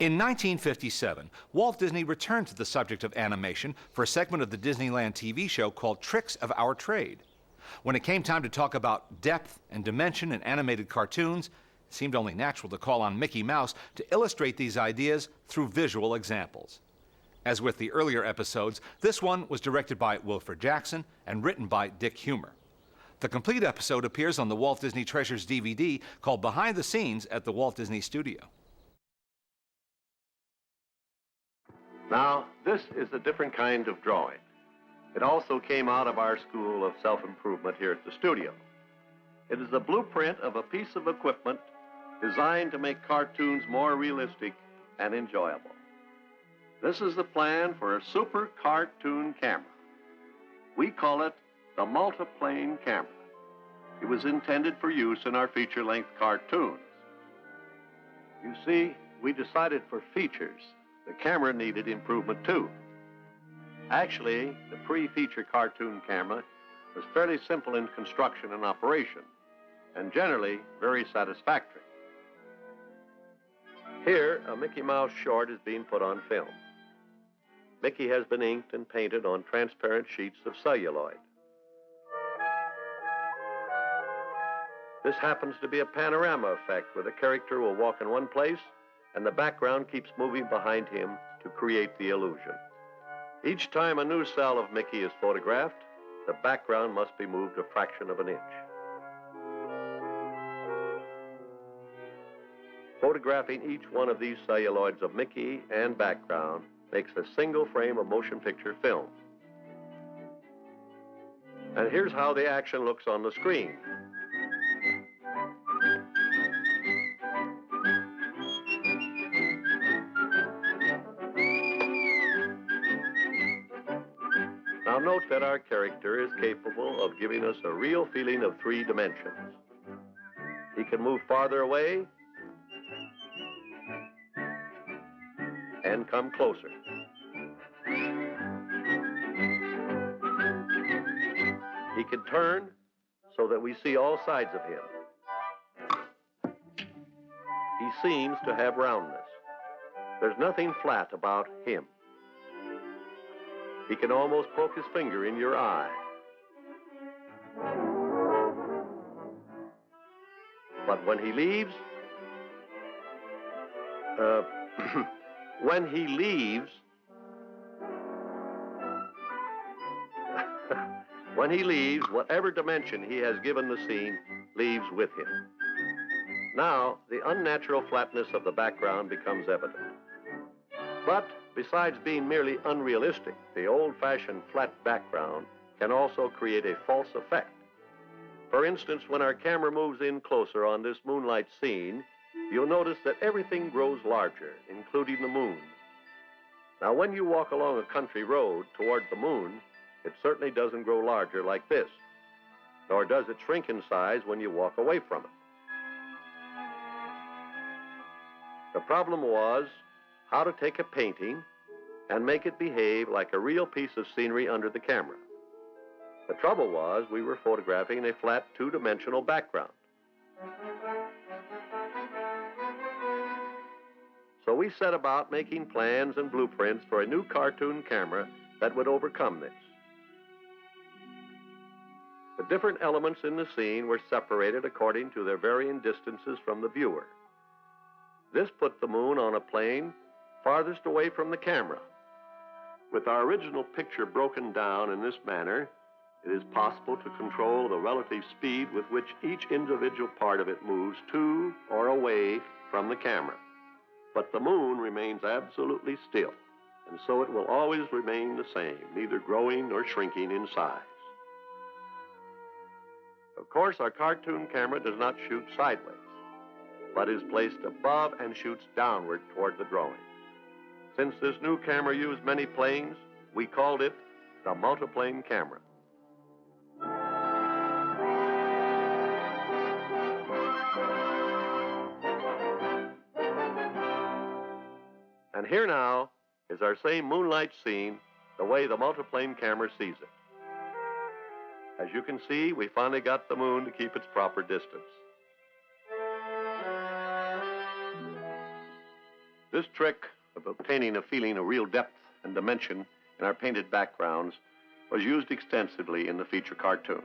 In 1957, Walt Disney returned to the subject of animation for a segment of the Disneyland TV show called Tricks of Our Trade. When it came time to talk about depth and dimension in animated cartoons, it seemed only natural to call on Mickey Mouse to illustrate these ideas through visual examples. As with the earlier episodes, this one was directed by Wilfred Jackson and written by Dick Huemer. The complete episode appears on the Walt Disney Treasures DVD called Behind the Scenes at the Walt Disney Studio. Now, this is a different kind of drawing. It also came out of our school of self-improvement here at the studio. It is a blueprint of a piece of equipment designed to make cartoons more realistic and enjoyable. This is the plan for a super cartoon camera. We call it the multiplane camera. It was intended for use in our feature-length cartoons. You see, we decided for features. The camera needed improvement too. Actually, the pre-feature cartoon camera was fairly simple in construction and operation, and generally very satisfactory. Here, a Mickey Mouse short is being put on film. Mickey has been inked and painted on transparent sheets of celluloid. This happens to be a panorama effect where the character will walk in one place and the background keeps moving behind him to create the illusion. Each time a new cell of Mickey is photographed, the background must be moved a fraction of an inch. Photographing each one of these celluloids of Mickey and background makes a single frame of motion picture film. And here's how the action looks on the screen. Now note that our character is capable of giving us a real feeling of 3 dimensions. He can move farther away and come closer. He can turn so that we see all sides of him. He seems to have roundness. There's nothing flat about him. He can almost poke his finger in your eye. But when he leaves, when he leaves, whatever dimension he has given the scene leaves with him. Now, the unnatural flatness of the background becomes evident. But besides being merely unrealistic, the old-fashioned flat background can also create a false effect. For instance, when our camera moves in closer on this moonlight scene, you'll notice that everything grows larger, including the moon. Now, when you walk along a country road toward the moon, it certainly doesn't grow larger like this, nor does it shrink in size when you walk away from it. The problem was how to take a painting and make it behave like a real piece of scenery under the camera. The trouble was we were photographing a flat 2-dimensional background. So we set about making plans and blueprints for a new cartoon camera that would overcome this. The different elements in the scene were separated according to their varying distances from the viewer. This put the moon on a plane farthest away from the camera. With our original picture broken down in this manner, it is possible to control the relative speed with which each individual part of it moves to or away from the camera. But the moon remains absolutely still, and so it will always remain the same, neither growing nor shrinking in size. Of course, our cartoon camera does not shoot sideways, but is placed above and shoots downward toward the drawing. Since this new camera used many planes, we called it the multiplane camera. And here now is our same moonlight scene, the way the multiplane camera sees it. As you can see, we finally got the moon to keep its proper distance. This trick of obtaining a feeling of real depth and dimension in our painted backgrounds was used extensively in the feature cartoons.